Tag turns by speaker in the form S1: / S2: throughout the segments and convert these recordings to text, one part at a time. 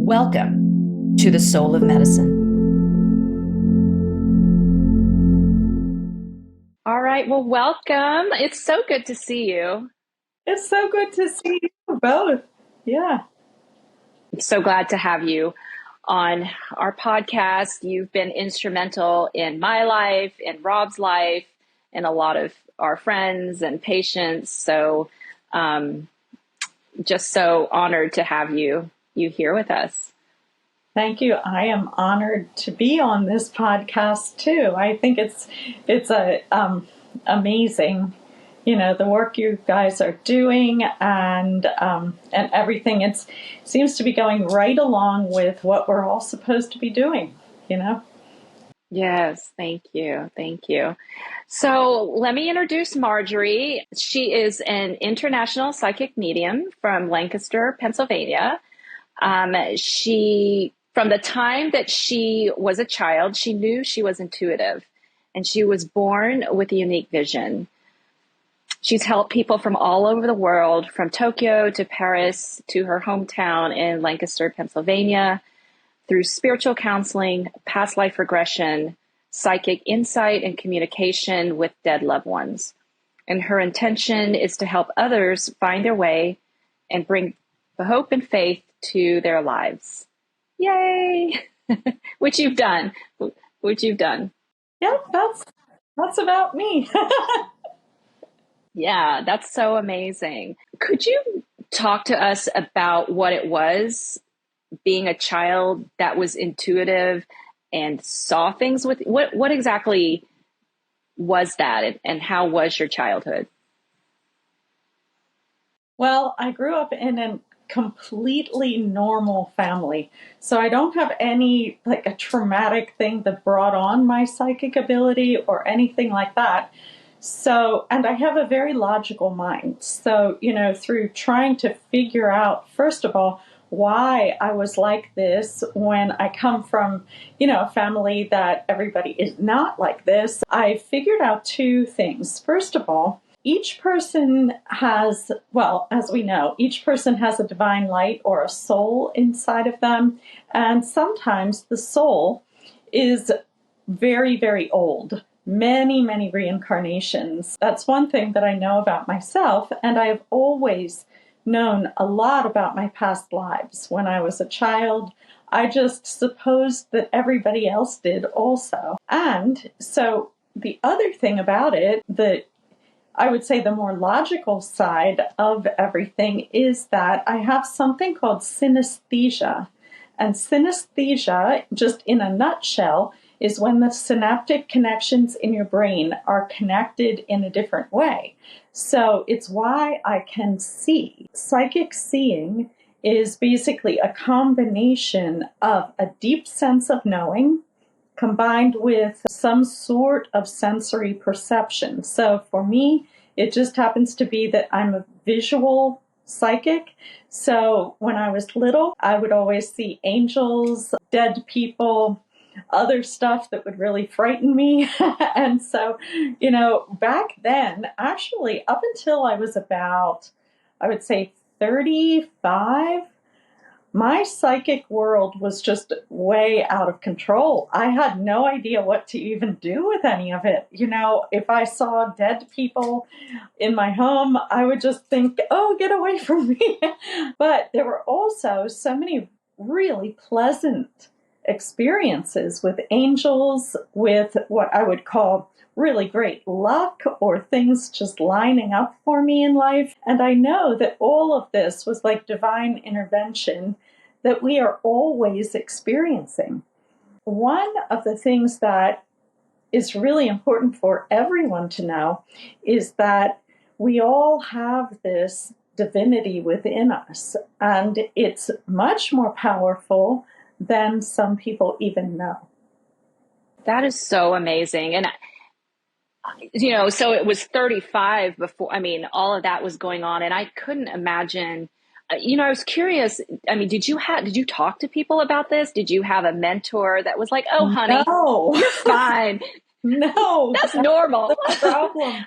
S1: Welcome to the Soul of Medicine.
S2: All right. Well, welcome. It's so good to see you.
S3: It's so good to see you both. Yeah.
S2: I'm so glad to have you on our podcast. You've been instrumental in my life, in Rob's life, and a lot of our friends and patients. So just so honored to have you here with us.
S3: Thank you. I am honored to be on this podcast too. I think it's amazing, the work you guys are doing and everything. It seems to be going right along with what we're all supposed to be doing.
S2: Yes, thank you. Thank you. So let me introduce Marjorie. She is an international psychic medium from Lancaster, Pennsylvania. From the time that she was a child, she knew she was intuitive, and she was born with a unique vision. She's helped people from all over the world, from Tokyo to Paris to her hometown in Lancaster, Pennsylvania, through spiritual counseling, past life regression, psychic insight, and communication with dead loved ones. And her intention is to help others find their way and bring the hope and faith to their lives. Yay! Which you've done.
S3: Yeah, that's about me.
S2: Yeah, that's so amazing. Could you talk to us about what it was being a child that was intuitive and saw things with what exactly was that, and how was your childhood?
S3: Well, I grew up in a completely normal family. So I don't have any like a traumatic thing that brought on my psychic ability or anything like that. So, and I have a very logical mind. So, through trying to figure out, first of all, why I was like this when I come from, a family that everybody is not like this, I figured out two things. First of all, each person has, well, as we know, each person has a divine light or a soul inside of them. And sometimes the soul is very, very old, many, many reincarnations. That's one thing that I know about myself. And I have always known a lot about my past lives. When I was a child, I just supposed that everybody else did also. And so the other thing about it, that I would say the more logical side of everything, is that I have something called synesthesia. And synesthesia, just in a nutshell, is when the synaptic connections in your brain are connected in a different way. So it's why I can see. Psychic seeing is basically a combination of a deep sense of knowing combined with some sort of sensory perception. So for me, it just happens to be that I'm a visual psychic. So when I was little, I would always see angels, dead people, other stuff that would really frighten me. And so, back then, actually, up until I was about, I would say 35, my psychic world was just way out of control. I had no idea what to even do with any of it. If I saw dead people in my home, I would just think, oh, get away from me. But there were also so many really pleasant experiences with angels, with what I would call really great luck or things just lining up for me in life. And I know that all of this was like divine intervention that we are always experiencing. One of the things that is really important for everyone to know is that we all have this divinity within us, and it's much more powerful than some people even know.
S2: That is so amazing. And so it was 35 before, all of that was going on, and I couldn't imagine. I was curious. Did you talk to people about this? Did you have a mentor that was like, "Oh, honey,
S3: No.
S2: you're fine.
S3: No,
S2: That's normal."
S3: the problem.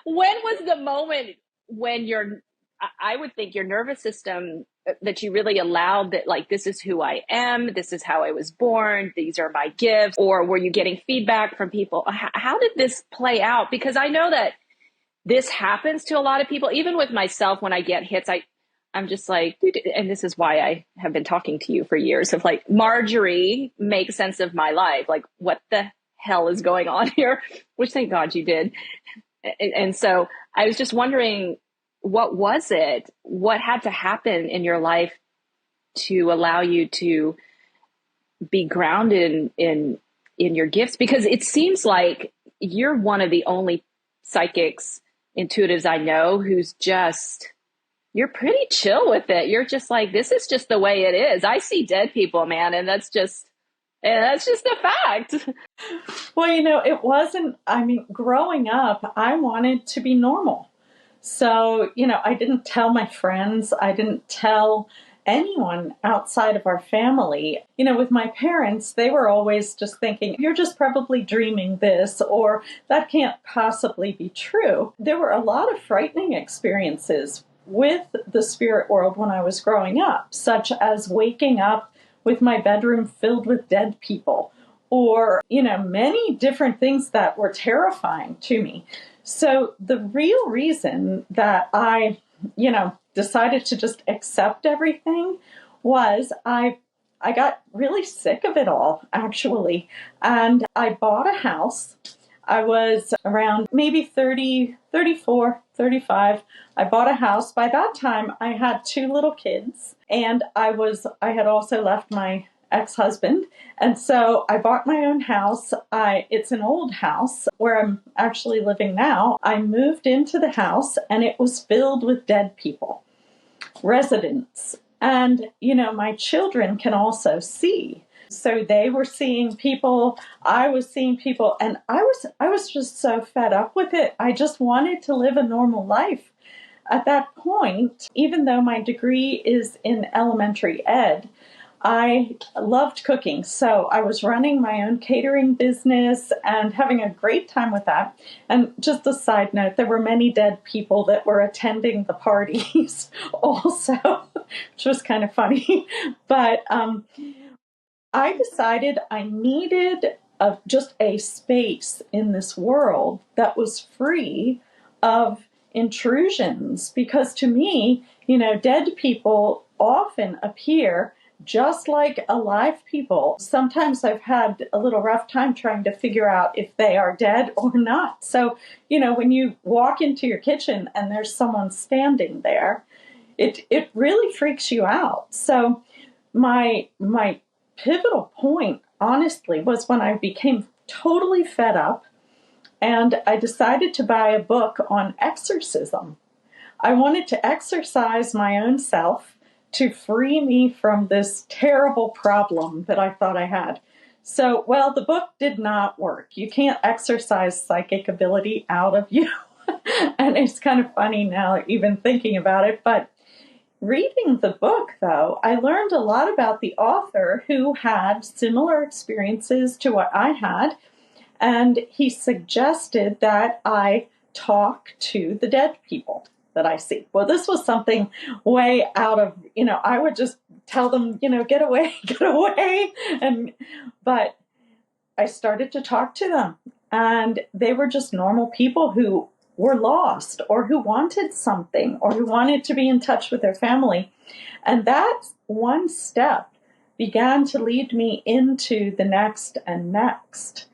S2: When was the moment when I would think your nervous system that you really allowed that, like, this is who I am, this is how I was born, these are my gifts? Or were you getting feedback from people? How did this play out? Because I know that this happens to a lot of people. Even with myself, when I get hits, I'm just like, dude, and this is why I have been talking to you for years, of like, Marjorie, make sense of my life. Like, what the hell is going on here? Which, thank God you did. And so I was just wondering, what was it? What had to happen in your life to allow you to be grounded in your gifts? Because it seems like you're one of the only psychics, intuitives I know who's just, you're pretty chill with it. You're just like, this is just the way it is. I see dead people, man, and that's just a fact.
S3: Well, it wasn't, growing up, I wanted to be normal. So, I didn't tell my friends, I didn't tell anyone outside of our family. With my parents, they were always just thinking, you're just probably dreaming this, or that can't possibly be true. There were a lot of frightening experiences with the spirit world when I was growing up, such as waking up with my bedroom filled with dead people, or, many different things that were terrifying to me. So the real reason that I, decided to just accept everything was I got really sick of it all, actually. And I bought a house. I was around maybe 30, 34, 35. I bought a house. By that time, I had 2 little kids, and I had also left my ex-husband. And so I bought my own house. It's an old house where I'm actually living now. I moved into the house, and it was filled with dead people, residents. And, my children can also see. So they were seeing people, I was seeing people, and I was just so fed up with it. I just wanted to live a normal life. At that point, even though my degree is in elementary ed, I loved cooking. So I was running my own catering business and having a great time with that. And just a side note, there were many dead people that were attending the parties also, which was kind of funny. But I decided I needed just a space in this world that was free of intrusions, because to me, dead people often appear just like alive people. Sometimes I've had a little rough time trying to figure out if they are dead or not. So, when you walk into your kitchen and there's someone standing there, it really freaks you out. So my pivotal point, honestly, was when I became totally fed up and I decided to buy a book on exorcism. I wanted to exorcise my own self to free me from this terrible problem that I thought I had. So, well, the book did not work. You can't exorcise psychic ability out of you. And it's kind of funny now, even thinking about it. But reading the book, though, I learned a lot about the author, who had similar experiences to what I had. And he suggested that I talk to the dead people that I see. Well, this was something way out of, I would just tell them, get away, get away. But I started to talk to them, and they were just normal people who were lost, or who wanted something, or who wanted to be in touch with their family. And that one step began to lead me into the next and next.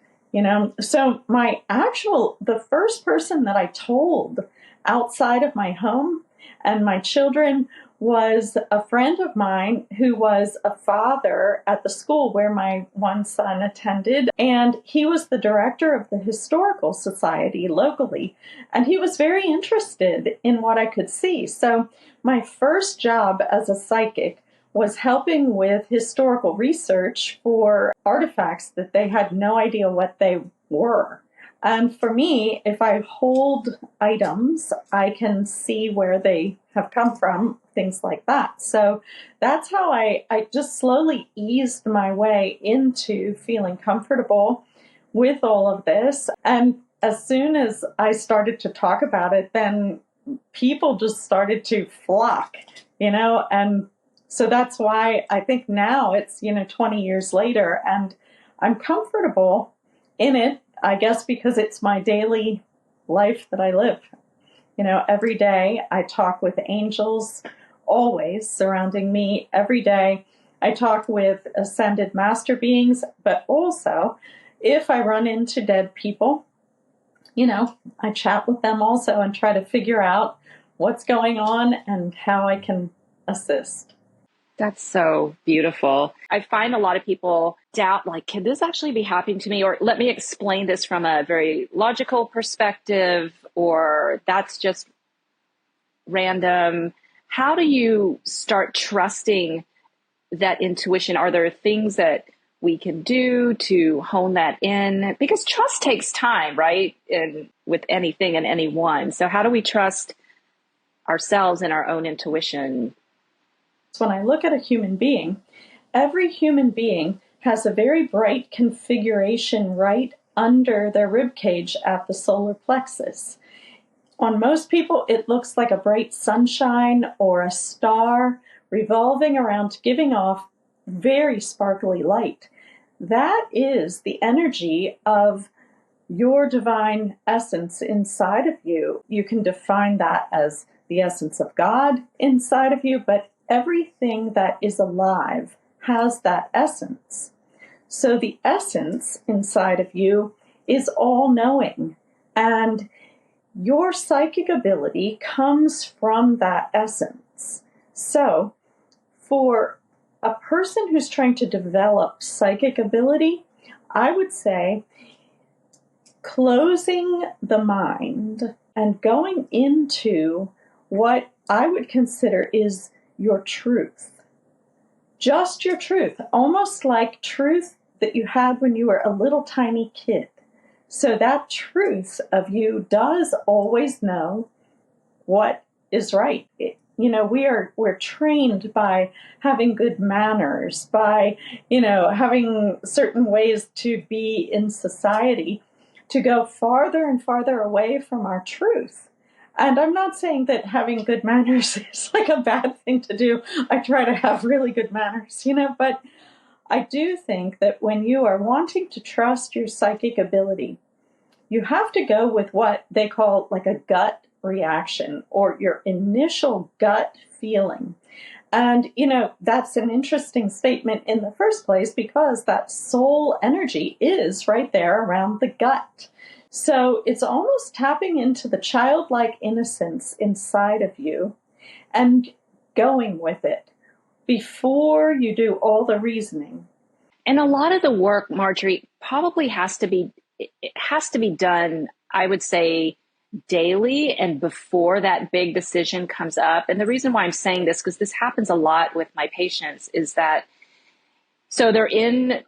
S3: So the first person that I told outside of my home and my children was a friend of mine who was a father at the school where my one son attended. And he was the director of the Historical Society locally. And he was very interested in what I could see. So my first job as a psychic was helping with historical research for artifacts that they had no idea what they were. And for me, if I hold items, I can see where they have come from, things like that. So that's how I just slowly eased my way into feeling comfortable with all of this. And as soon as I started to talk about it, then people just started to flock, and So that's why I think now it's, 20 years later and I'm comfortable in it, I guess, because it's my daily life that I live. Every day I talk with angels, always surrounding me. Every day I talk with ascended master beings, but also if I run into dead people, I chat with them also and try to figure out what's going on and how I can assist.
S2: That's so beautiful. I find a lot of people doubt, like, can this actually be happening to me? Or let me explain this from a very logical perspective, or that's just random. How do you start trusting that intuition? Are there things that we can do to hone that in? Because trust takes time, right? And with anything and anyone. So how do we trust ourselves and our own intuition?
S3: When I look at a human being, every human being has a very bright configuration right under their rib cage at the solar plexus. On most people, it looks like a bright sunshine or a star revolving around, giving off very sparkly light. That is the energy of your divine essence inside of you. You can define that as the essence of God inside of you, but everything that is alive has that essence. So the essence inside of you is all knowing, and your psychic ability comes from that essence. So for a person who's trying to develop psychic ability, I would say closing the mind and going into what I would consider is your truth. Just your truth, almost like truth that you had when you were a little tiny kid. So that truth of you does always know what is right. We're trained by having good manners, by, having certain ways to be in society, to go farther and farther away from our truth. And I'm not saying that having good manners is like a bad thing to do. I try to have really good manners, but I do think that when you are wanting to trust your psychic ability, you have to go with what they call like a gut reaction or your initial gut feeling. And, that's an interesting statement in the first place because that soul energy is right there around the gut. So it's almost tapping into the childlike innocence inside of you and going with it before you do all the reasoning.
S2: And a lot of the work, Marjorie, probably it has to be done, I would say, daily and before that big decision comes up. And the reason why I'm saying this, because this happens a lot with my patients, is that so they're in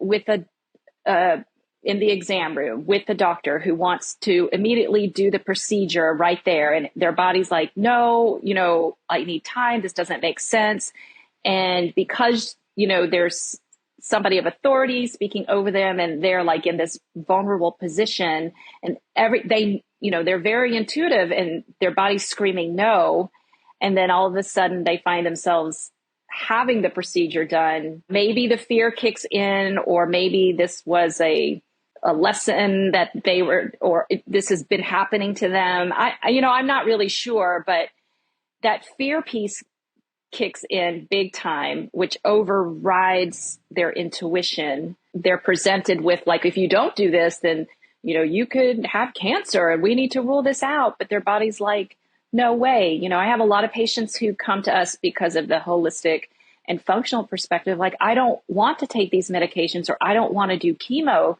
S2: the exam room with the doctor who wants to immediately do the procedure right there. And their body's like, no, I need time. This doesn't make sense. And because, there's somebody of authority speaking over them and they're like in this vulnerable position and they're very intuitive and their body's screaming no. And then all of a sudden they find themselves having the procedure done. Maybe the fear kicks in, or maybe this was a lesson that this has been happening to them. I'm not really sure, but that fear piece kicks in big time, which overrides their intuition. They're presented with like, if you don't do this, then, you could have cancer and we need to rule this out. But their body's like, no way. I have a lot of patients who come to us because of the holistic and functional perspective. Like, I don't want to take these medications or I don't want to do chemo.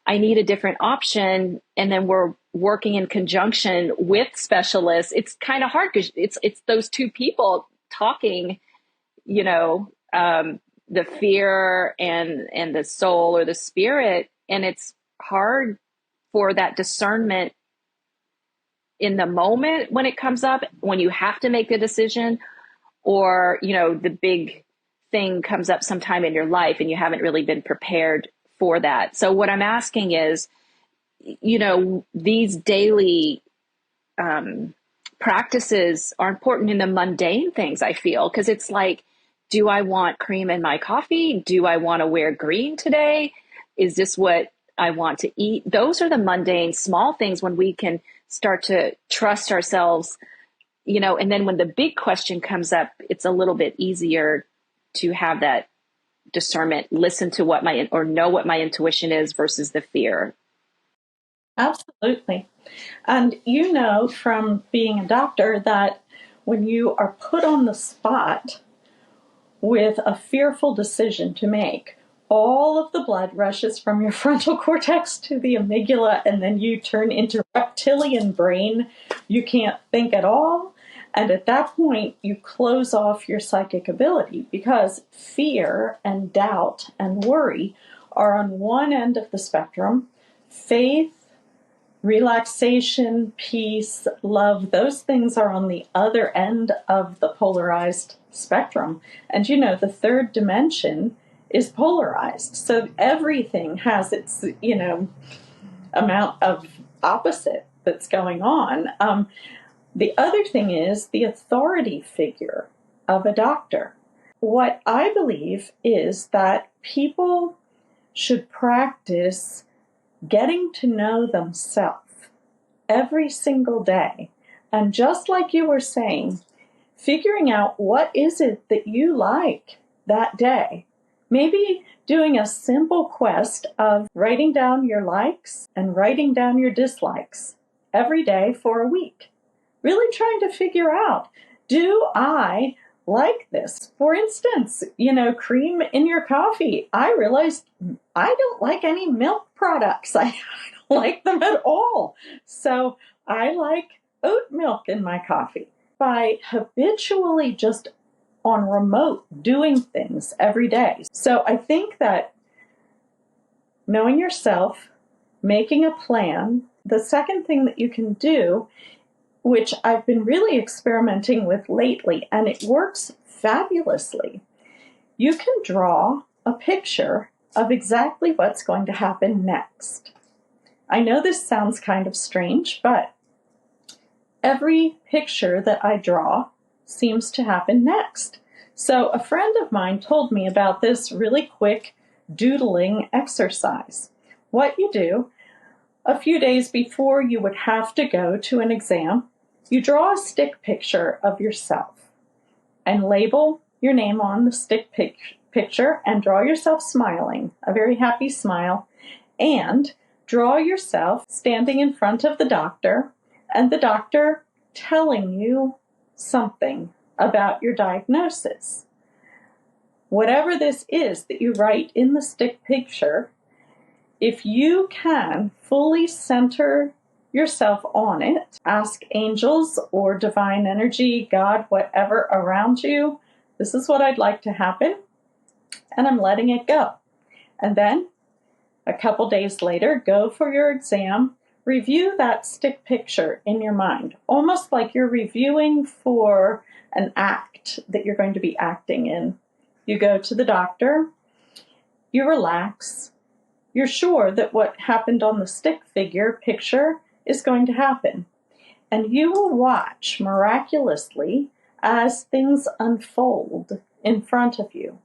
S2: I need a different option. And then we're working in conjunction with specialists. It's kind of hard because it's those two people talking, the fear and the soul or the spirit. And it's hard for that discernment in the moment when it comes up, when you have to make the decision, or, the big thing comes up sometime in your life and you haven't really been prepared for that. So what I'm asking is, these daily practices are important in the mundane things, I feel, because it's like do I want cream in my coffee? Do I want to wear green today? Is this what I want to eat? Those are the mundane, small things when we can start to trust ourselves, and then when the big question comes up, it's a little bit easier to have that discernment, listen to or know what my intuition is versus the fear.
S3: Absolutely. And from being a doctor that when you are put on the spot with a fearful decision to make, all of the blood rushes from your frontal cortex to the amygdala, and then you turn into reptilian brain. You can't think at all. And at that point, you close off your psychic ability because fear and doubt and worry are on one end of the spectrum. Faith, relaxation, peace, love, those things are on the other end of the polarized spectrum. And the third dimension is polarized. So everything has its, amount of opposite that's going on. The other thing is the authority figure of a doctor. What I believe is that people should practice getting to know themselves every single day. And just like you were saying, figuring out what is it that you like that day. Maybe doing a simple quest of writing down your likes and writing down your dislikes every day for a week. Really trying to figure out, do I like this? For instance, cream in your coffee. I realized I don't like any milk products. I don't like them at all. So I like oat milk in my coffee. By habitually just on remote doing things every day. So I think that knowing yourself, making a plan, the second thing that you can do, which I've been really experimenting with lately, and it works fabulously. You can draw a picture of exactly what's going to happen next. I know this sounds kind of strange, but every picture that I draw seems to happen next. So a friend of mine told me about this really quick doodling exercise. What you do, a few days before you would have to go to an exam, you draw a stick picture of yourself and label your name on the stick picture and draw yourself smiling, a very happy smile, and draw yourself standing in front of the doctor and the doctor telling you something about your diagnosis. Whatever this is that you write in the stick picture, if you can fully center yourself on it, ask angels or divine energy, God, whatever around you, this is what I'd like to happen, and I'm letting it go. And then a couple days later, go for your exam, review that stick picture in your mind, almost like you're reviewing for an act that you're going to be acting in. You go to the doctor, you relax, you're sure that what happened on the stick figure picture is going to happen. And you will watch miraculously as things unfold in front of you.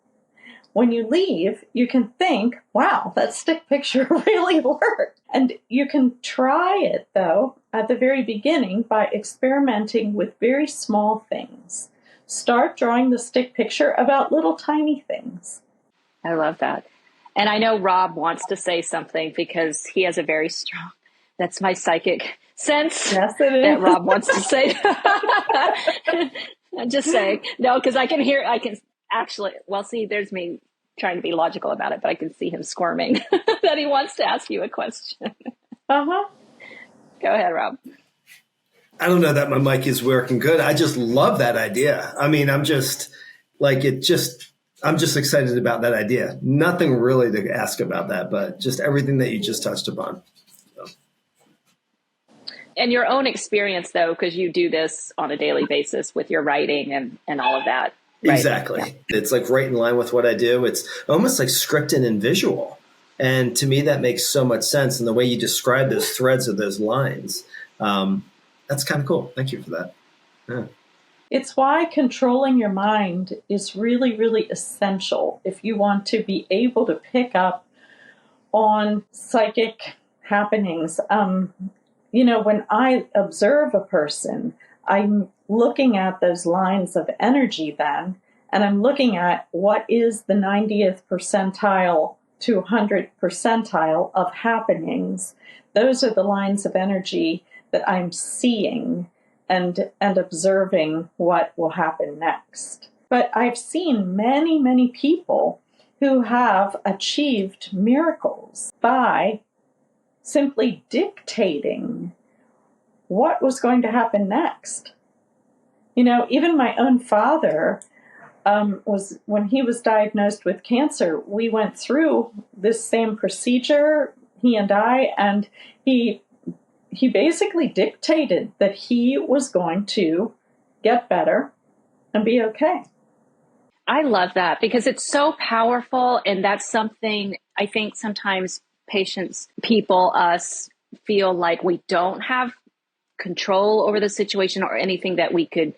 S3: When you leave, you can think, wow, that stick picture really worked. And you can try it, though, at the very beginning by experimenting with very small things. Start drawing the stick picture about little tiny things.
S2: I love that. And I know Rob wants to say something because he has a very strong, that's my psychic sense.
S3: Yes, it is.
S2: That Rob wants to say. I'm just saying. No, because I can actually, well, see, there's me trying to be logical about it, but I can see him squirming that he wants to ask you a question.
S3: Uh-huh.
S2: Go ahead, Rob.
S1: I don't know that my mic is working good. I just love that idea. I mean, I'm just excited about that idea. Nothing really to ask about that, but just everything that you just touched upon. So.
S2: And your own experience, though, because you do this on a daily basis with your writing and all of that. Right?
S1: Exactly. Yeah. It's like right in line with what I do. It's almost like scripted and visual. And to me, that makes so much sense. And the way you describe those threads of those lines, that's kind of cool. Thank you for that. Yeah.
S3: It's why controlling your mind is really, really essential if you want to be able to pick up on psychic happenings. When I observe a person, I'm looking at those lines of energy then, and I'm looking at what is the 90th percentile to 100th percentile of happenings. Those are the lines of energy that I'm seeing and observing what will happen next. But I've seen many, many people who have achieved miracles by simply dictating what was going to happen next. Even my own father was, when he was diagnosed with cancer, we went through this same procedure, he and I, and he basically dictated that he was going to get better and be okay.
S2: I love that because it's so powerful. And that's something I think sometimes us feel like we don't have control over the situation or anything that we could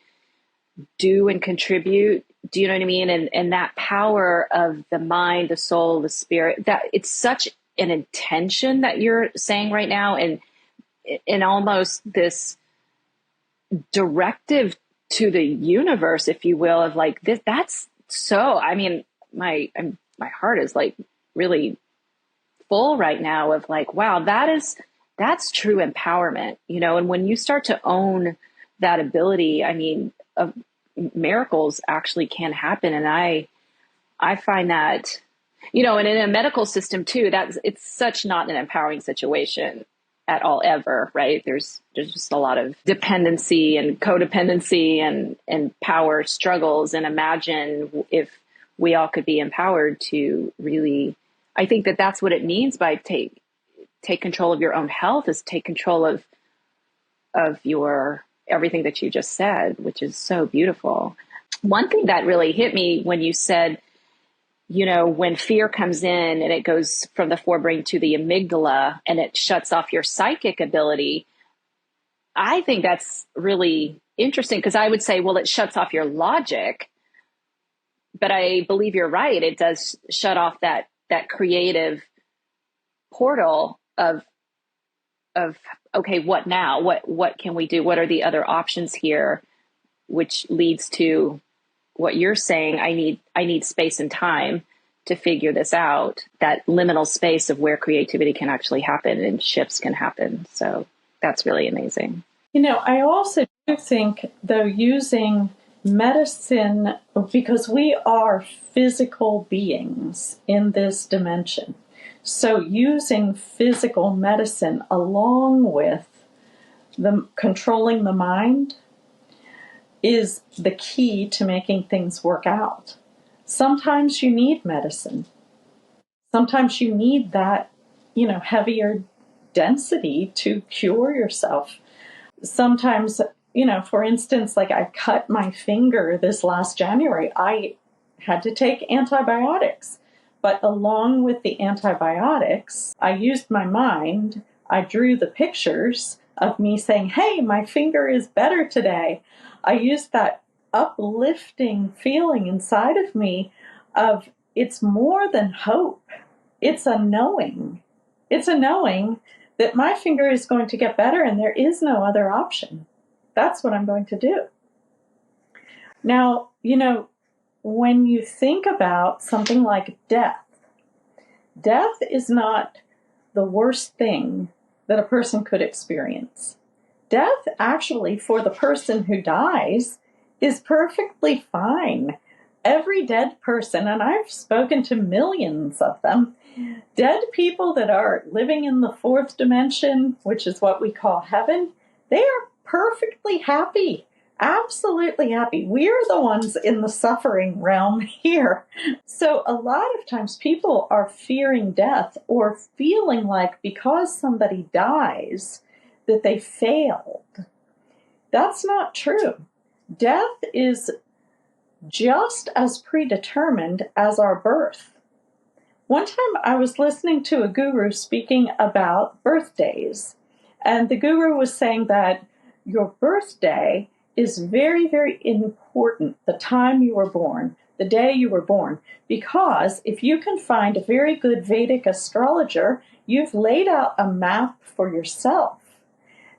S2: do and contribute. Do you know what I mean? And that power of the mind, the soul, the spirit, that it's such an intention that you're saying right now. And almost this directive to the universe, if you will, of like this, that's so, I mean, my heart is like really full right now of like, wow, that's true empowerment, and when you start to own that ability, I mean, miracles actually can happen. And I find that, and in a medical system too, it's such not an empowering situation at all ever, right? There's just a lot of dependency and codependency and power struggles. And imagine if we all could be empowered to really, I think that's what it means by take control of your own health, is take control of your everything that you just said, which is so beautiful. One thing that really hit me when you said, when fear comes in and it goes from the forebrain to the amygdala and it shuts off your psychic ability, I think that's really interesting because I would say, well, it shuts off your logic, but I believe you're right. It does shut off that creative portal of okay, what now? What can we do? What are the other options here? Which leads to what you're saying. I need space and time to figure this out, that liminal space of where creativity can actually happen and shifts can happen. So that's really amazing.
S3: I also do think, though, using medicine, because we are physical beings in this dimension. So using physical medicine along with controlling the mind is the key to making things work out. Sometimes you need medicine. Sometimes you need that, heavier density to cure yourself. Sometimes, for instance, like I cut my finger this last January, I had to take antibiotics. But along with the antibiotics, I used my mind. I drew the pictures of me saying, hey, my finger is better today. I used that uplifting feeling inside of me of it's more than hope. It's a knowing. It's a knowing that my finger is going to get better and there is no other option. That's what I'm going to do. Now, when you think about something like death is not the worst thing that a person could experience. Death, actually, for the person who dies, is perfectly fine. Every dead person, and I've spoken to millions of them, dead people that are living in the fourth dimension, which is what we call heaven, they are perfectly happy. Absolutely happy. We're the ones in the suffering realm here. So a lot of times people are fearing death or feeling like because somebody dies that they failed. That's not true. Death is just as predetermined as our birth. One time I was listening to a guru speaking about birthdays, and the guru was saying that your birthday is very, very important, the time you were born, the day you were born, because if you can find a very good Vedic astrologer, you've laid out a map for yourself.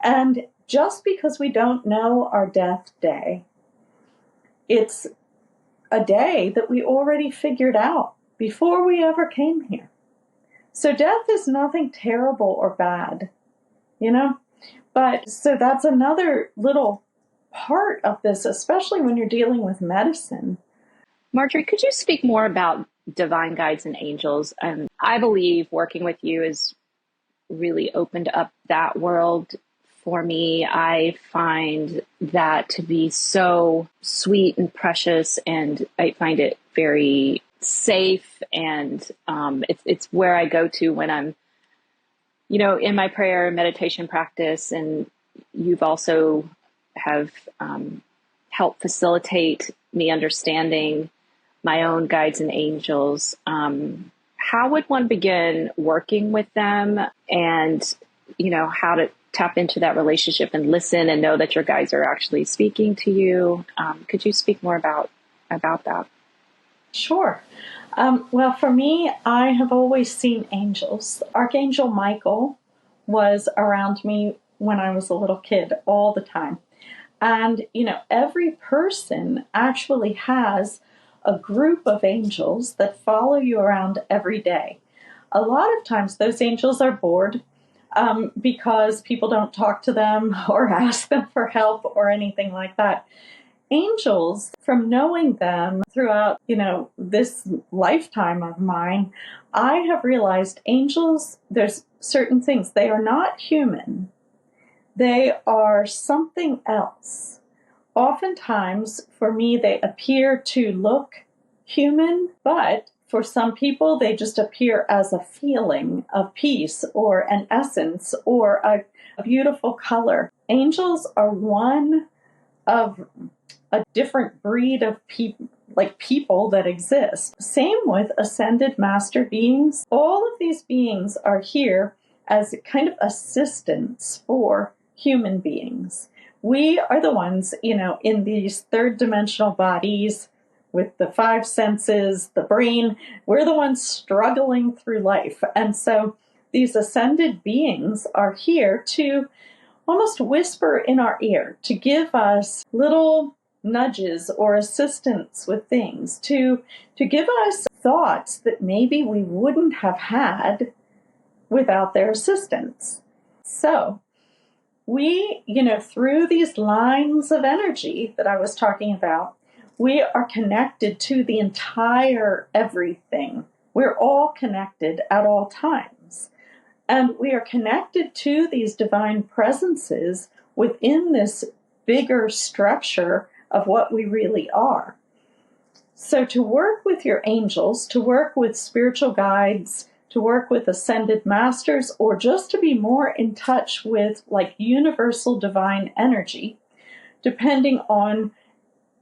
S3: And just because we don't know our death day, it's a day that we already figured out before we ever came here. So death is nothing terrible or bad, you know? But so that's another little part of this, especially when you're dealing with medicine.
S2: Marjorie, could you speak more about divine guides and angels? I believe working with you has really opened up that world for me. I find that to be so sweet and precious, and I find it very safe, and it's where I go to when I'm, in my prayer and meditation practice. And you've also have helped facilitate me understanding my own guides and angels. How would one begin working with them, and how to tap into that relationship and listen and know that your guides are actually speaking to you? Could you speak more about that?
S3: Sure. Well, for me, I have always seen angels. Archangel Michael was around me when I was a little kid all the time. And, every person actually has a group of angels that follow you around every day. A lot of times those angels are bored because people don't talk to them or ask them for help or anything like that. Angels, from knowing them throughout, this lifetime of mine, I have realized angels, there's certain things. They are not human. They are something else. Oftentimes, for me, they appear to look human, but for some people, they just appear as a feeling of peace or an essence or a beautiful color. Angels are one of a different breed of people that exist. Same with ascended master beings. All of these beings are here as kind of assistants for human beings. We are the ones, in these third dimensional bodies with the five senses, the brain, we're the ones struggling through life. And so these ascended beings are here to almost whisper in our ear, to give us little nudges or assistance with things, to give us thoughts that maybe we wouldn't have had without their assistance. So we, through these lines of energy that I was talking about, we are connected to the entire everything. We're all connected at all times. And we are connected to these divine presences within this bigger structure of what we really are. So to work with your angels, to work with spiritual guides, to work with ascended masters, or just to be more in touch with universal divine energy, depending on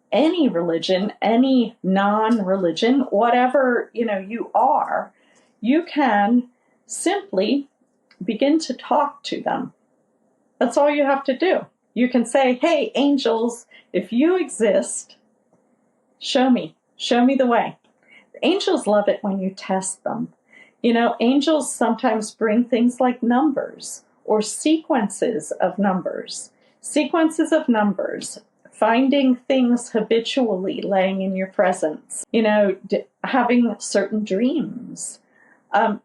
S3: any religion, any non-religion, whatever you are, you can simply begin to talk to them. That's all you have to do. You can say, hey, angels, if you exist, show me the way. Angels love it when you test them. Angels sometimes bring things like numbers or sequences of numbers, finding things habitually laying in your presence, having certain dreams.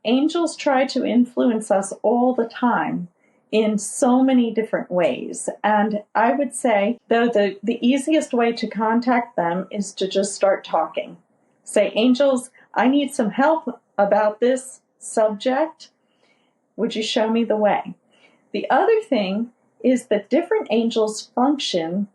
S3: Angels try to influence us all the time in so many different ways. And I would say, though, the easiest way to contact them is to just start talking. Say, angels, I need some help about this subject. Would you show me the way? The other thing is that different angels function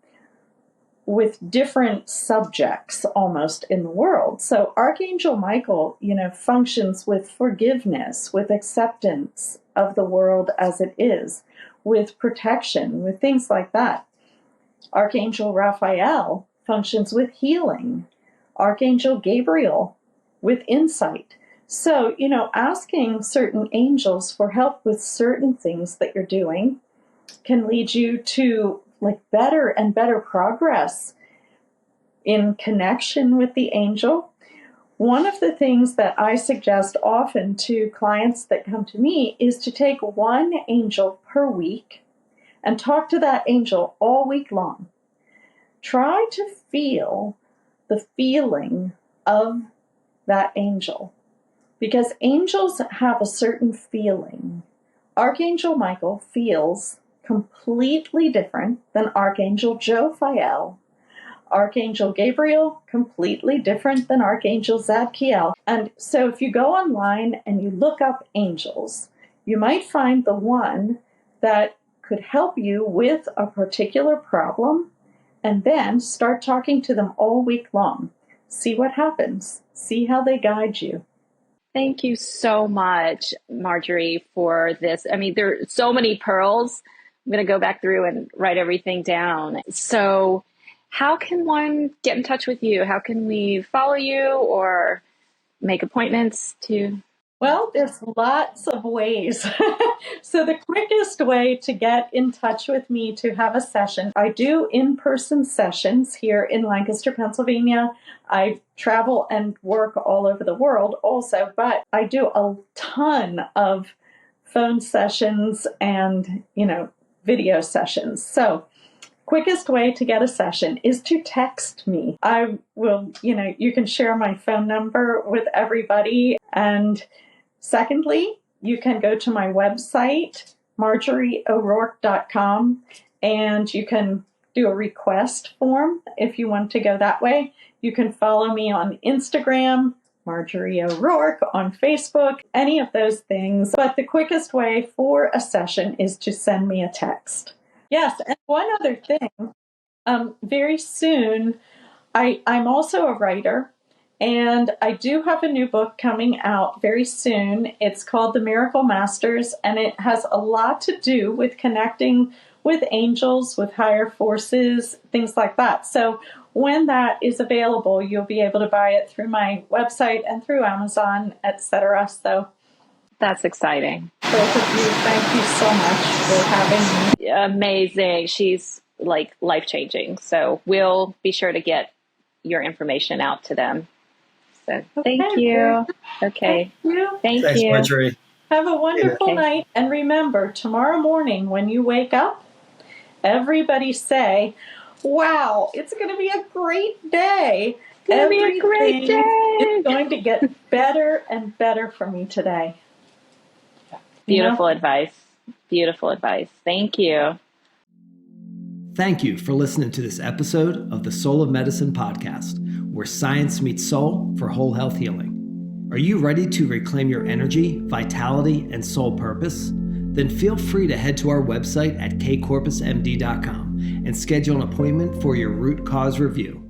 S3: with different subjects almost in the world. So Archangel Michael, functions with forgiveness, with acceptance of the world as it is, with protection, with things like that. Archangel Raphael functions with healing. Archangel Gabriel with insight. So, asking certain angels for help with certain things that you're doing can lead you to like better and better progress in connection with the angel. One of the things that I suggest often to clients that come to me is to take one angel per week and talk to that angel all week long. Try to feel the feeling of that angel, because angels have a certain feeling. Archangel Michael feels completely different than Archangel Jophiel. Archangel Gabriel, completely different than Archangel Zadkiel. And so if you go online and you look up angels, you might find the one that could help you with a particular problem, and then start talking to them all week long. See what happens. See how they guide you.
S2: Thank you so much, Marjorie, for this. I mean, there are so many pearls. I'm going to go back through and write everything down. So how can one get in touch with you? How can we follow you or make appointments to?
S3: Well, there's lots of ways. So the quickest way to get in touch with me to have a session, I do in-person sessions here in Lancaster, Pennsylvania. I travel and work all over the world also, but I do a ton of phone sessions and, video sessions. So quickest way to get a session is to text me. I will, you can share my phone number with everybody. And secondly, you can go to my website, marjorieo'rourke.com, and you can do a request form if you want to go that way. You can follow me on Instagram, Marjorie O'Rourke, on Facebook, any of those things. But the quickest way for a session is to send me a text. Yes, and one other thing, very soon, I'm also a writer, and I do have a new book coming out very soon. It's called The Miracle Masters, and it has a lot to do with connecting with angels, with higher forces, things like that. So when that is available, you'll be able to buy it through my website and through Amazon, etc. So
S2: that's exciting.
S3: Both of you, thank you so much for having me.
S2: Amazing. She's like life-changing. So we'll be sure to get your information out to them. So thank you. Okay. Thanks,
S1: Marjorie.
S3: Have a wonderful night. And remember, tomorrow morning when you wake up, everybody say, wow, it's going to be a great day.
S2: It's going to be a great day.
S3: It's going to get better and better for me today.
S2: Beautiful advice. Beautiful advice. Thank you.
S1: Thank you for listening to this episode of the Soul of Medicine podcast, where science meets soul for whole health healing. Are you ready to reclaim your energy, vitality, and soul purpose? Then feel free to head to our website at kcorpusmd.com and schedule an appointment for your root cause review.